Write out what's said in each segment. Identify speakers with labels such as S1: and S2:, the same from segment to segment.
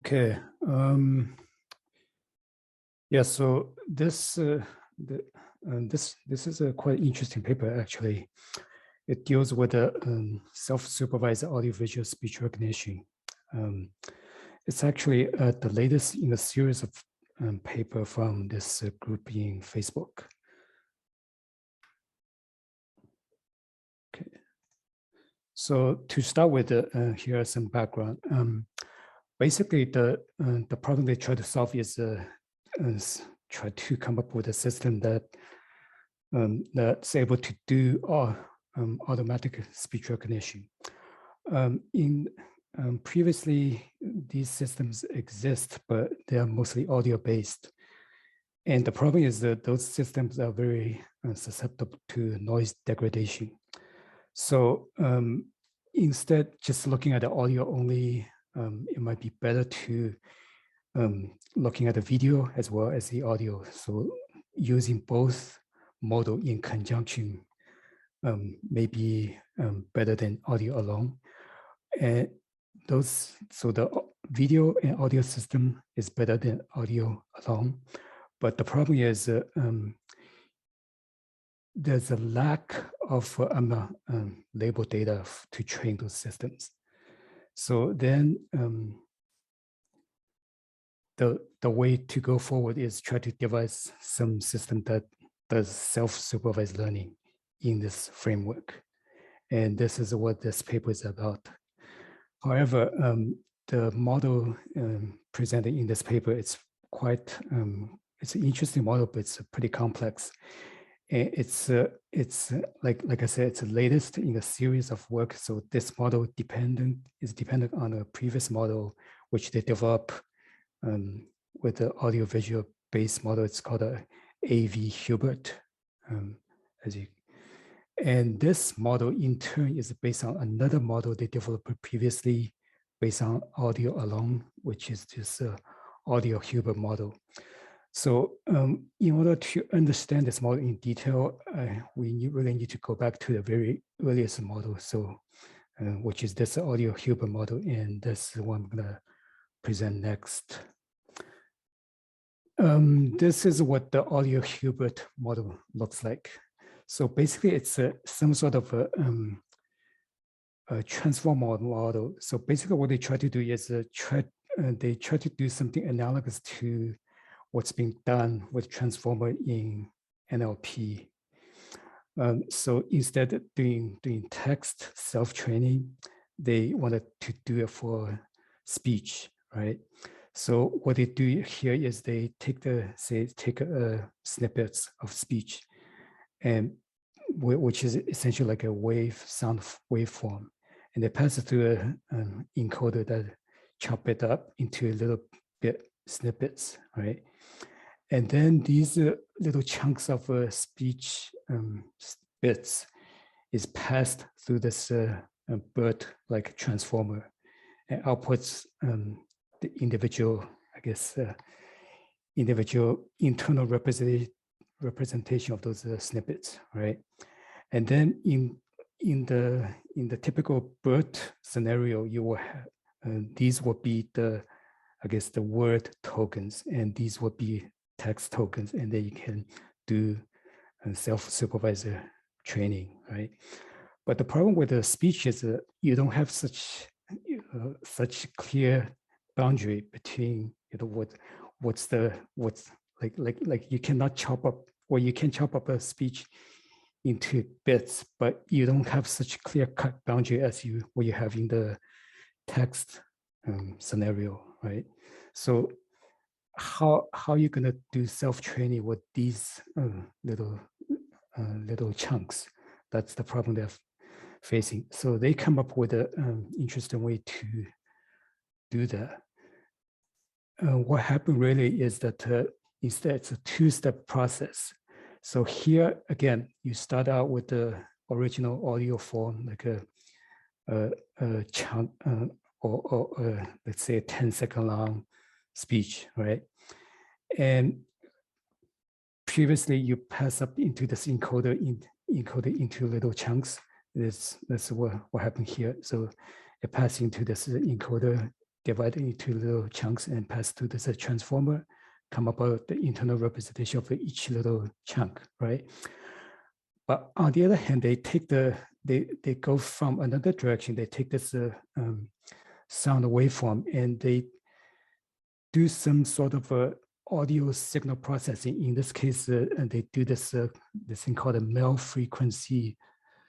S1: Okay. Yeah. So this this is a quite interesting paper actually. It deals with the self-supervised audiovisual speech recognition. It's actually the latest in a series of paper from this group in Facebook. Okay. So to start with, here are some background. Basically, the problem they try to solve is try to come up with a system that that's able to do automatic speech recognition. Previously, these systems exist, but they are mostly audio based. And the problem is that those systems are very susceptible to noise degradation. So instead, just looking at the audio only, it might be better to looking at the video as well as the audio. So using both model in conjunction may be better than audio alone. And so the video and audio system is better than audio alone. But the problem is there's a lack of label data to train those systems. So then the way to go forward is try to devise some system that does self-supervised learning in this framework. And this is what this paper is about. However, the model presented in this paper, it's quite, it's an interesting model, but it's pretty complex. And it's like I said, it's the latest in a series of work. So this model is dependent on a previous model, which they develop with the audiovisual based model. It's called a AV-HUBERT. And this model in turn is based on another model they developed previously based on audio alone, which is this audio-HUBERT model. So in order to understand this model in detail, we really need to go back to the very earliest model, so which is this audio-HUBERT model, and this is what I'm gonna present next. This is what the audio-HUBERT model looks like. So basically, it's some sort of a transformer model. So basically, what they try to do is they try to do something analogous to what's being done with transformer in NLP. So instead of doing text self-training, they wanted to do it for speech, right? So what they do here is they take snippets of speech, and which is essentially like a sound waveform, and they pass it through an encoder that chop it up into little bit snippets, right? And then these little chunks of speech bits is passed through this BERT like transformer and outputs the individual, I guess, individual internal representation of those snippets, right? And then in the typical BERT scenario, you will have these would be the, I guess, the word tokens, and these would be text tokens, and then you can do self-supervised training, right? But the problem with the speech is you don't have such clear boundary between what's like you cannot chop up, or you can chop up a speech into bits, but you don't have such clear cut boundary as what you have in the text scenario, right? So how are you gonna do self-training with these little chunks? That's the problem they're facing. So they come up with an interesting way to do that. What happened really is that instead it's a two-step process. So here again, you start out with the original audio form, like a chunk or let's say a 10-second long speech, right? And previously you pass up into this encoder encoded into little chunks. That's what happened here. So it passes into this encoder, divide it into little chunks and pass through this transformer, come up with the internal representation of each little chunk, right? But on the other hand, they take they go from another direction. They take this sound waveform and they do some sort of audio signal processing. In this case, and they do this thing called a mel frequency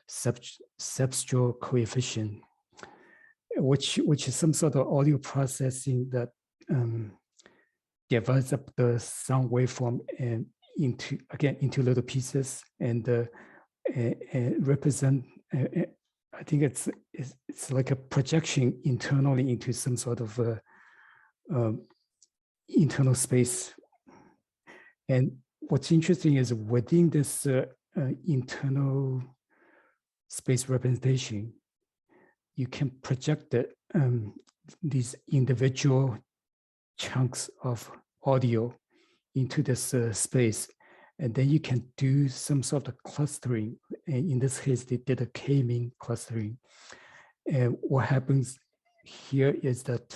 S1: substrate coefficient, which is some sort of audio processing that divides up the sound waveform and into little pieces and represent. I think it's like a projection internally into some sort of internal space. And what's interesting is within this internal space representation, you can project these individual chunks of audio into this space. And then you can do some sort of clustering. And in this case, they did a K-mean clustering. And what happens here is that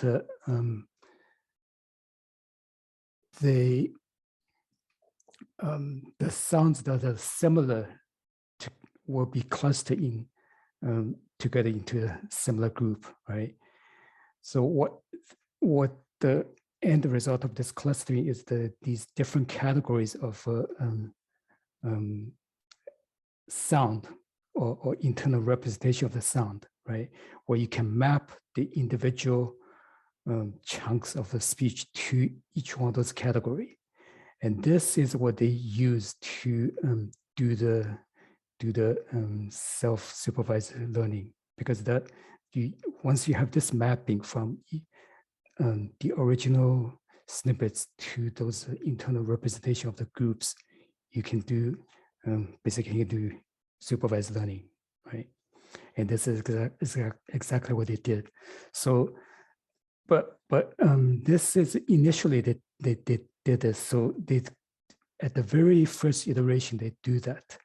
S1: the sounds that are similar will be clustered in together into a similar group, right? So what the end result of this clustering is these different categories of sound or internal representation of the sound, right? Where you can map the individual chunks of the speech to each one of those categories. And this is what they use to do the self-supervised learning, because once you have this mapping from the original snippets to those internal representation of the groups, you can do basically do supervised learning, right? And this is exactly what they did. So, but this is initially they did this. So they at the very first iteration they do that,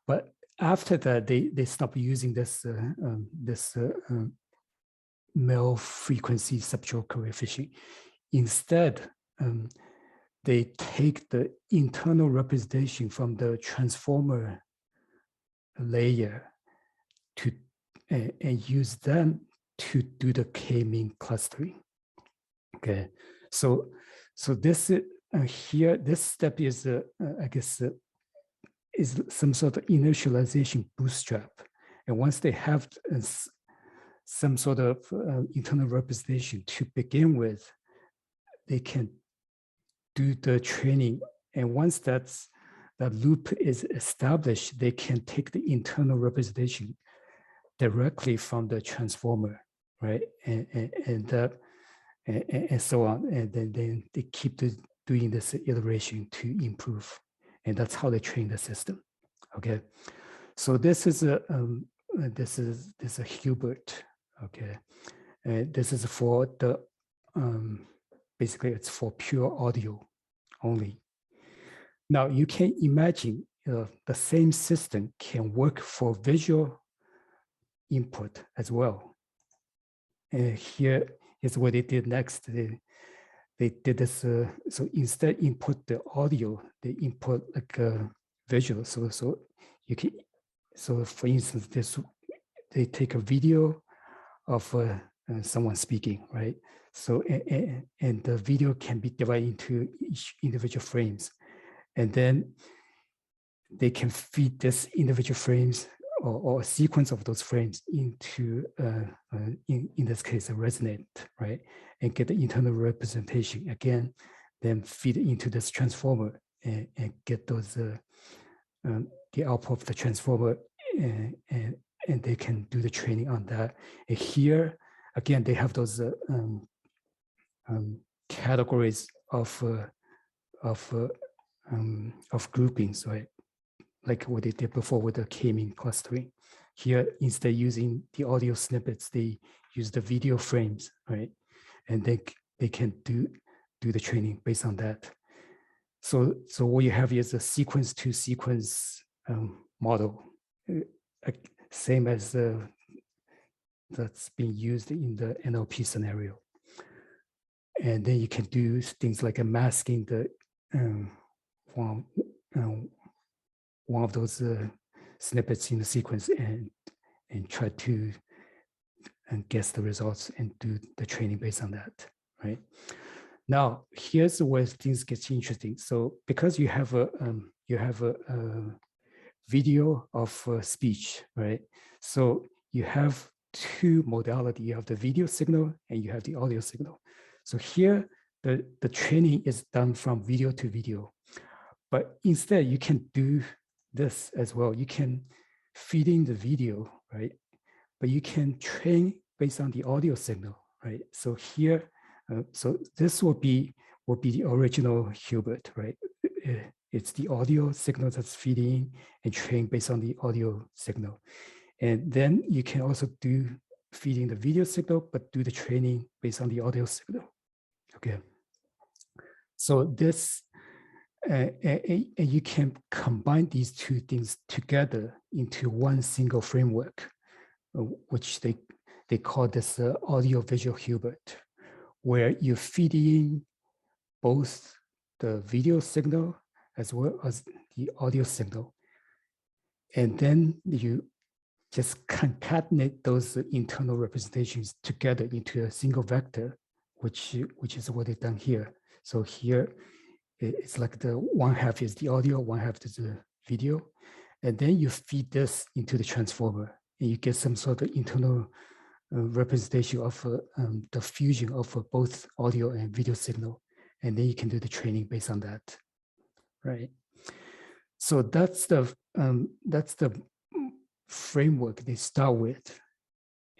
S1: but after that they stop using this mel frequency substrate coefficient. Instead, they take the internal representation from the transformer layer and use them to do the K-mean clustering. Okay, so this here, this step is I guess is some sort of initialization bootstrap, and once they have some sort of internal representation to begin with, they can do the training. And once that loop is established, they can take the internal representation directly from the transformer, right? And so on. And then they keep doing this iteration to improve. And that's how they train the system. Okay. So this is a HUBERT. Okay. This is for the basically it's for pure audio only. Now you can imagine the same system can work for visual input as well. And here is what they did next. They did this. So instead input the audio, they input like a visual. So you can. So for instance, they take a video of someone speaking, right? So and the video can be divided into each individual frames, and then they can feed this individual frames or a sequence of those frames into in this case a resonant, right? And get the internal representation again, then feed it into this transformer and get those the output of the transformer and they can do the training on that. And here again they have those categories of groupings, right? Like what they did before with the K-mean clustering. Here, instead using the audio snippets, they use the video frames, right? And they can do the training based on that. So what you have is a sequence to sequence model, same as that's being used in the NLP scenario. And then you can do things like masking the one, one of those snippets in the sequence and try to guess the results and do the training based on that, right? Now, here's where things get interesting. So because you have a video of speech, right? So you have two modality. You have the video signal and you have the audio signal. So here, the training is done from video to video. But instead, you can do this as well. You can feed in the video, right? But you can train based on the audio signal, right? So here, so this will be the original Hubert, right? It's the audio signal that's feeding and trained based on the audio signal. And then you can also do feeding the video signal, but do the training based on the audio signal. Okay. So this, you can combine these two things together into one single framework, which they call this audio-visual Hubert, where you feed in both the video signal as well as the audio signal. And then you just concatenate those internal representations together into a single vector, which is what they've done here. So here, it's like the one half is the audio, one half is the video. And then you feed this into the transformer and you get some sort of internal representation of the fusion of both audio and video signal. And then you can do the training based on that, right? So that's the framework they start with.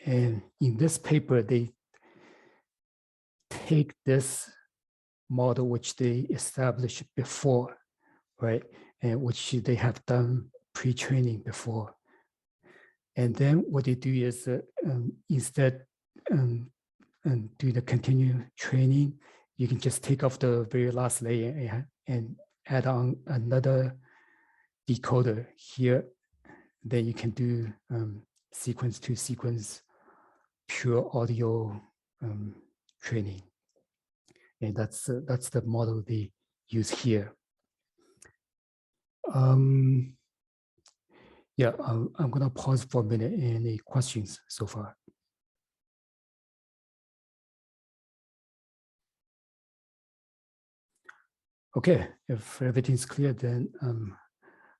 S1: And in this paper, they take this model which they established before, right? And which they have done pre-training before. And then what they do is instead do the continued training, you can just take off the very last layer and add on another decoder here. Then you can do sequence to sequence pure audio training. And that's the model they use here. Yeah, I'm gonna pause for a minute. Any questions so far? Okay, if everything's clear, then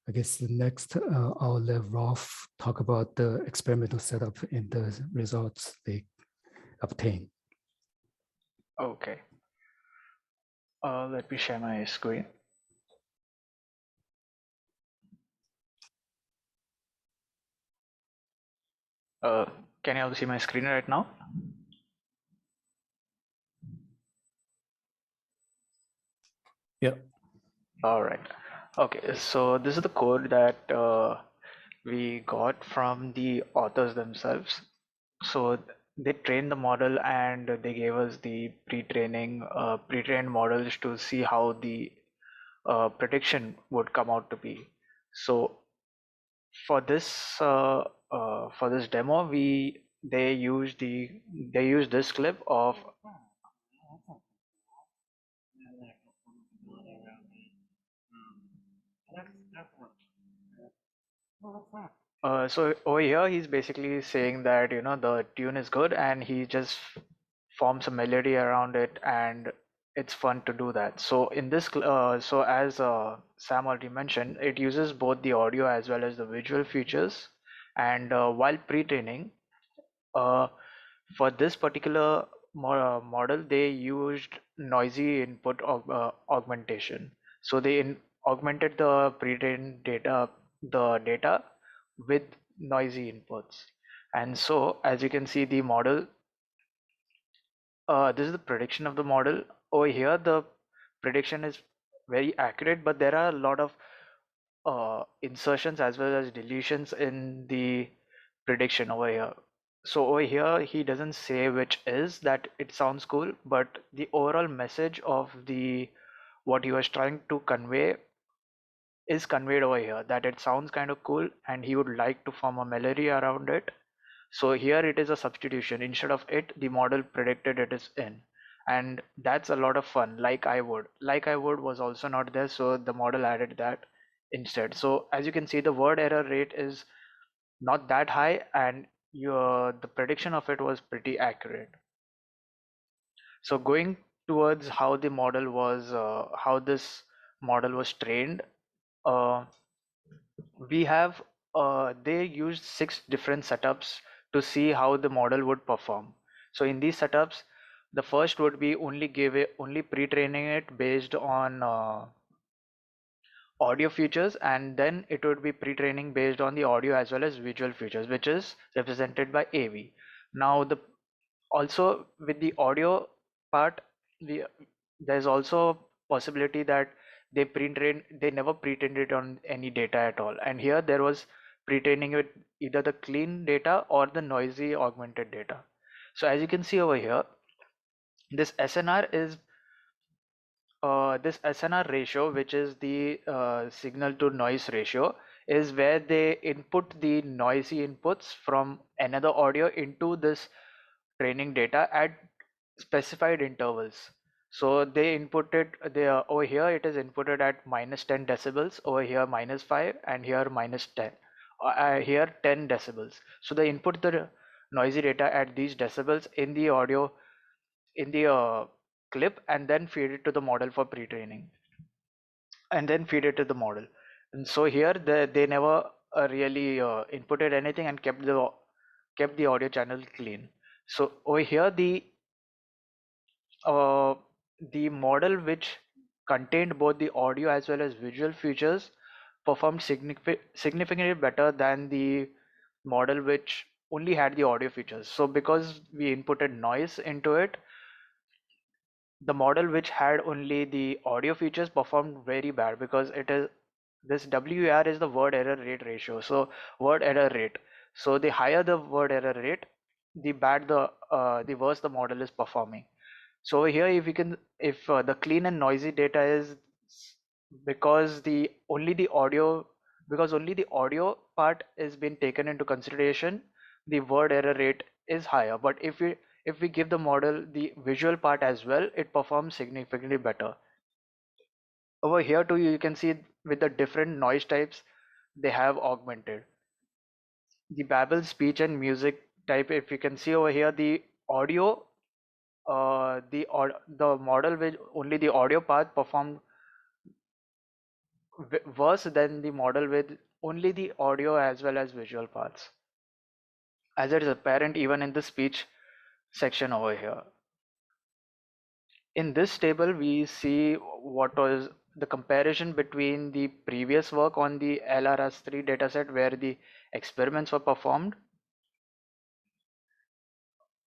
S1: I guess the next I'll let Rolf talk about the experimental setup and the results they obtain.
S2: Okay. Let me share my screen. Can you all see my screen right now?
S1: Yeah.
S2: All right. Okay, so this is the code that we got from the authors themselves. So they trained the model and they gave us the pre-trained models to see how the prediction would come out to be. So for this demo, they used this clip of so over here he's basically saying that the tune is good and he just forms a melody around it and it's fun to do that. So in this so as Sam already mentioned, it uses both the audio as well as the visual features, and while pre-training for this particular model they used noisy input augmentation. So they augmented the pre-trained data with noisy inputs. And so as you can see, the model, this is the prediction of the model. Over here the prediction is very accurate, but there are a lot of insertions as well as deletions in the prediction over here. So over here he doesn't say which is that it sounds cool, but the overall message of the what he was trying to convey is conveyed over here, that it sounds kind of cool and he would like to form a melody around it. So here it is a substitution. Instead of it, the model predicted it is in. and that's a lot of fun. Like I would was also not there, so the model added that instead. So as you can see, the word error rate is not that high, and the prediction of it was pretty accurate. So going towards how this model was trained, uh, we have they used 6 different setups to see how the model would perform. So in these setups, the first would be only pre-training it based on audio features, and then it would be pre-training based on the audio as well as visual features, which is represented by AV. Now the also with the audio part, we there's also possibility that they never pre-trained it on any data at all, and here there was pre-training with either the clean data or the noisy augmented data. So as you can see over here, this SNR is this SNR ratio, which is the signal to noise ratio, is where they input the noisy inputs from another audio into this training data at specified intervals. So they input it, over here it is inputted at minus 10 decibels, over here minus 5, and here minus 10, here 10 decibels. So they input the noisy data at these decibels in the audio, in the clip, and then feed it to the model for pre-training, and then feed it to the model. And so here they never really inputted anything and kept the audio channel clean. So over here uh, the model which contained both the audio as well as visual features performed significantly better than the model which only had the audio features. So because we inputted noise into it, the model which had only the audio features performed very bad, because it is this WER is the word error rate ratio. So word error rate. So the higher the word error rate, the worse the model is performing. So over here, if the clean and noisy data is because the only the audio because only the audio part is being taken into consideration, the word error rate is higher. But if we give the model the visual part as well, it performs significantly better. Over here too, you can see with the different noise types they have augmented. The babble, speech, and music type. If you can see over here, the audio, the model with only the audio part performed worse than the model with only the audio as well as visual parts, as it is apparent even in the speech section over here. In this table, we see what was the comparison between the previous work on the LRS3 dataset where the experiments were performed.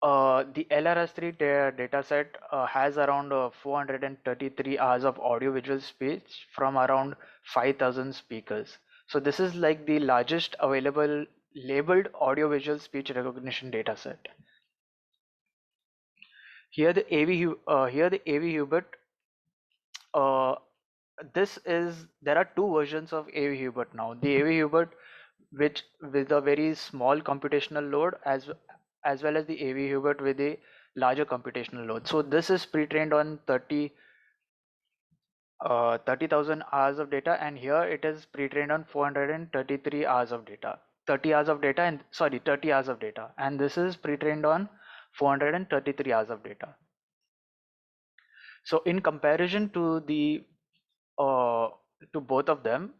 S2: The LRS3 dataset has around 433 hours of audio-visual speech from around 5,000 speakers. So this is like the largest available labeled audio-visual speech recognition dataset. Here the AV-HUBERT. Uh, there are two versions of AV-HUBERT now. The AV-HUBERT, which with a very small computational load, as well as the AV-HUBERT with a larger computational load. So this is pre-trained on 30,000 hours of data, and here it is pre-trained on 433 hours of data. 30 hours of data, and this is pre-trained on 433 hours of data. So in comparison to both of them,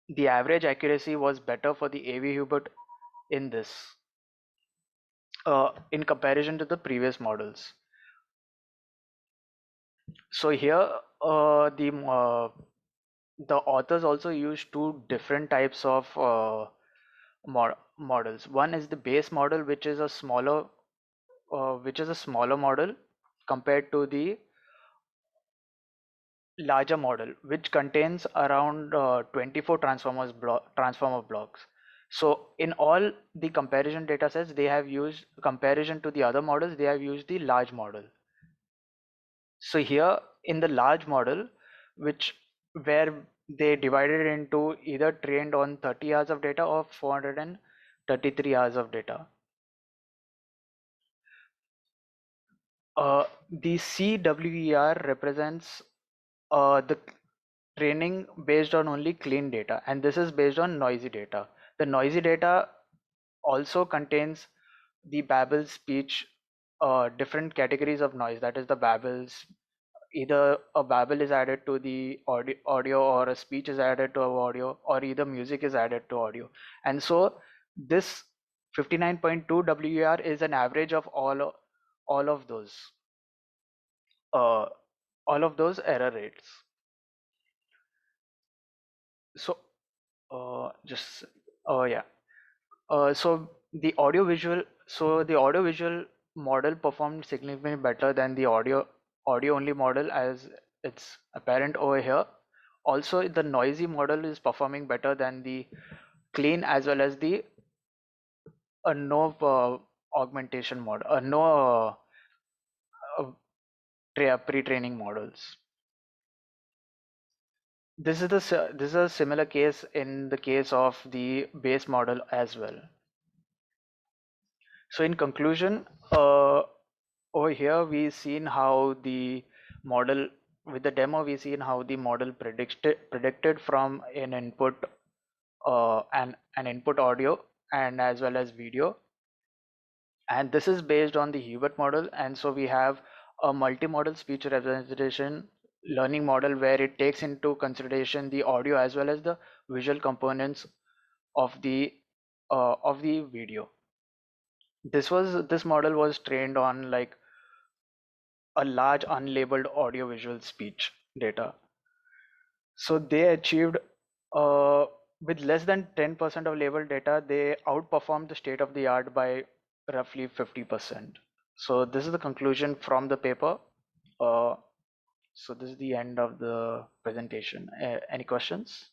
S2: the average accuracy was better for the AV-HUBERT in this, in comparison to the previous models. So here, the authors also use two different types of models. One is the base model, which is a smaller model compared to the larger model, which contains around 24 transformer blocks. So in all the comparison data sets, they have used comparison to the other models, they have used the large model. So here in the large model, which where they divided into either trained on 30 hours of data or 433 hours of data. The CWER represents the training based on only clean data, and this is based on noisy data. The noisy data also contains the babble speech, different categories of noise. That is the babbles. Either a babble is added to the audio, or a speech is added to audio, or either music is added to audio. And so this 59.2 WER is an average of all of those uh, all of those error rates. So just oh yeah. So the audio visual model performed significantly better than the audio only model, as it's apparent over here. Also, the noisy model is performing better than the clean, as well as the no augmentation model, no pre-training models. This is a similar case in the case of the base model as well. So in conclusion, over here we've seen how the model, with the demo we've seen how the model predicted from an input an input audio and as well as video, and this is based on the Hubert model. And so we have a multimodal speech representation learning model where it takes into consideration the audio as well as the visual components of the video. This model was trained on like a large unlabeled audio visual speech data. So they achieved with less than 10% of labeled data, they outperformed the state of the art by roughly 50%. So this is the conclusion from the paper. Uh, so this is the end of the presentation. Any questions?